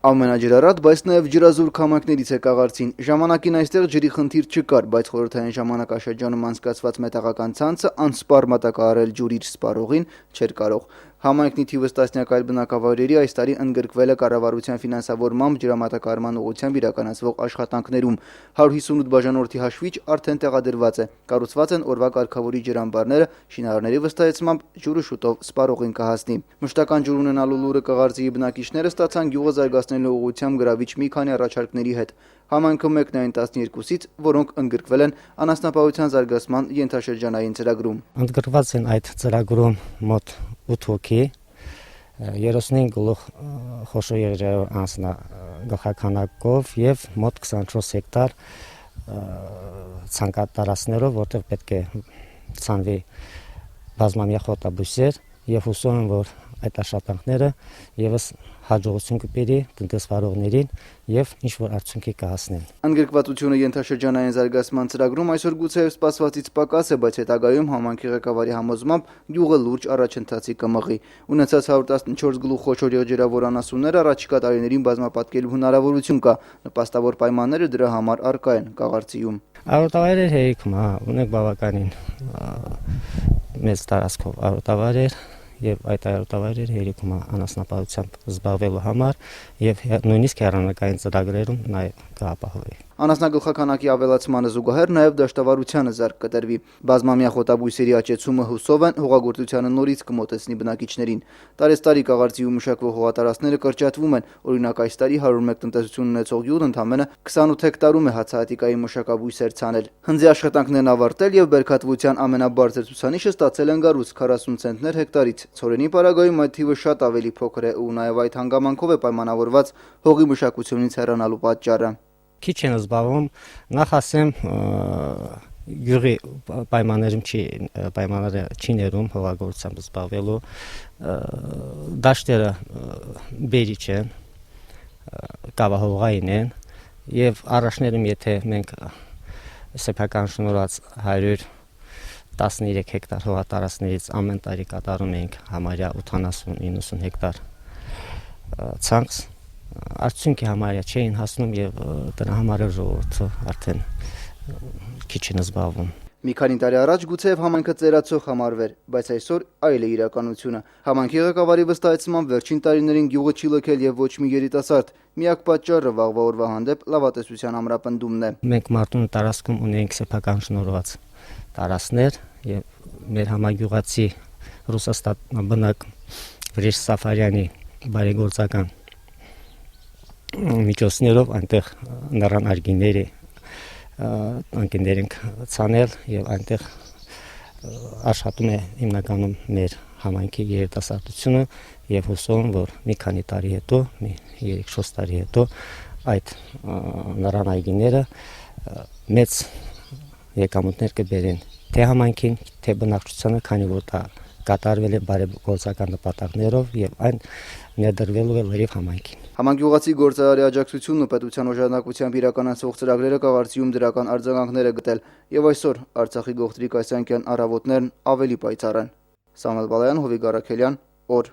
Ամենաջրառատ, բայց նաև ջրազուրկ համայնքներից է Կաղարդին։ Ժամանակին այստեղ ջրի խնդիր չկար, բայց խորհրդային ժամանակաշրջանում անցկացված մետաղական ցանցը անսպառ մատակարարել ջուր իր սպառողին չէր կարող։ Համայնքն ի թիվս տասնյակ այլ բնակավայրերի այս տարի ընդգրկվել է կառավարության ֆինանսավորմամբ ջրամատակարարման ուղղությամբ իրականացվող աշխատանքներում։ 158 բաժանորդի հաշվիչ արդեն տեղադրված է։ Կառուցված են օրվա կարգավորի ջրամբարները, շինարարների վստահեցմամբ ջուրը շուտով սպառողին կհասնի։ Մշտական ջուր ունենալու լուրը Կաղարդիի բնակիչները ստացան գյուղը զարգացնելու ուղղությամբ գրավիչ մի քանի առաջարկների հետ։ Համայնքը մեկն է այն 12-ից, որոնք ընդգրկվել են անասնապահության զարգացման ենթաշրջանային ծրագրում։ Ընդգրկված են այդ ծրագրում մոտ 8 հոգի, 35 գլուխ խոշոր անձնա գլխաքանակով եւ մոտ 24 հեկտար ցանկատարածներով, որտեղ պետք է ցանվի բազմամյա խոտաբույսեր եւ հուսով եմ, որ այդ աշխատանքները եւս հաջողություն կբերի տնտեսվարողներին եւ ինչ որ արդյունքի կհասնեն։ Ընդգրկվածությունը ենթաշրջանային զարգացման ծրագրում այսօր գուցե սպասվածից պակաս է, բայց հետագայում համայնքի ղեկավարի համոզմամբ գյուղը լուրջ առաջընթացի կմղի։ Ունեցած 114 գլուխ խոշոր եղջերավոր անասունները առաջիկա տարիներին բազմապատկելու հնարավորություն կա։ Նպաստավոր պայմանները դրա համար առկա են Կաղարդիում։ Արոտավայրեր հերիքում ունենք բավականին մեծ տարածքով արոտավայրեր եւ այդ արոտավայրերը հերիքում անասնապահությամբ զբաղվելու համար եւ նույնիսկ հեռանկարային ծրագրերում նաեւ կապահովի։ Անասնագլխականակի ավելացմանը զուգահեռ նաև դաշտավարությանը զարկ կտրվի։ Բազմամյա խոտաբույսերի աճեցումը հուսով են հողագործությանը նորից կմոտեցնի բնակիչներին։ Տարեստարի Կաղարդիում մշակվող հողատարածքները կրճատվում են։ Օրինակ այս տարի 101 տնտեսություն ունեցող գյուղն ընդամենը 28 հեկտարում է հացահատիկայի մշակաբույսեր ցանել։ Հնձի աշխատանքներն ավարտել եւ բերքատվության ամենաբարձր ցուցանիշը ստացել են գարուց 40 ցենտներ հեկտարից։ Ցորենի պարագայում այդ թիվը շատ ավելի փոքր է ու նաև այդ հանգամանքով է պայմանավորված հողի մշակությունից հեռանալու պատճառը։ Քիչ են զբաղվում, նախ ասեմ գյուղի պայմանները չի ներում հողագործությամբ զբաղվելու, դաշտերը բերիչ են, կավահողային են եւ առաջներում եթե մենք սեփական շնորհած 113 հեկտար հողատարածքներից ամեն տարի կատարում ենք համարյա 80-90 հեկտար ցանց, արդյունքի համարյա չէին հասնում եւ դրա համար ժողովուրդը արդեն քիչ են զբաղվում։ Մի քանի տարի առաջ գուցեև համայնքը ծերացող համարվեր, բայց այսօր այլ է իրականությունը։ Համայնքի ղեկավարի վստահեցմամբ վերջին տարիներին գյուղը չի լքել եւ ոչ մի երիտասարդ։ Միակ պատճառը վաղվա օրվա հանդեպ լավատեսության ամրապնդումն է։ Մենք Մարտունու տարածքում ունենք սեփական շնորհված տարածքներ եւ մեր համագյուղացի Ռուսաստան բնակ Վրեժ Սաֆարյանի բարեգործական միջոցներով այնտեղ նռան արգիների անկիներ ենք ցանել եւ այնտեղ աշխատում է հիմնականում մեր համայնքի երիտասարդությունը եւ հուսով եմ, որ մի քանի տարի հետո, մի 3-4 տարի հետո այդ նռան արգիները մեծ եկամուտներ կբերեն թե համայնքին, թե բնակչությանը, քանի որ դա կատարվել է բարեգործական նպատակներով եւ այն ներդրվելու է լրիվ համայնքին։ Համագյուղացի գործարարի աջակցությունն ու պետության օժանդակությամբ իրականացվող ծրագրերը Կաղարդիում դրական արձագանքներ է գտել եւ այսօր Արցախի Գողտրիկ Ասյանքյան առավոտներն ավելի պայծառ են։ Սամվել Բալայան, Հովիկ Արաքելյան, օր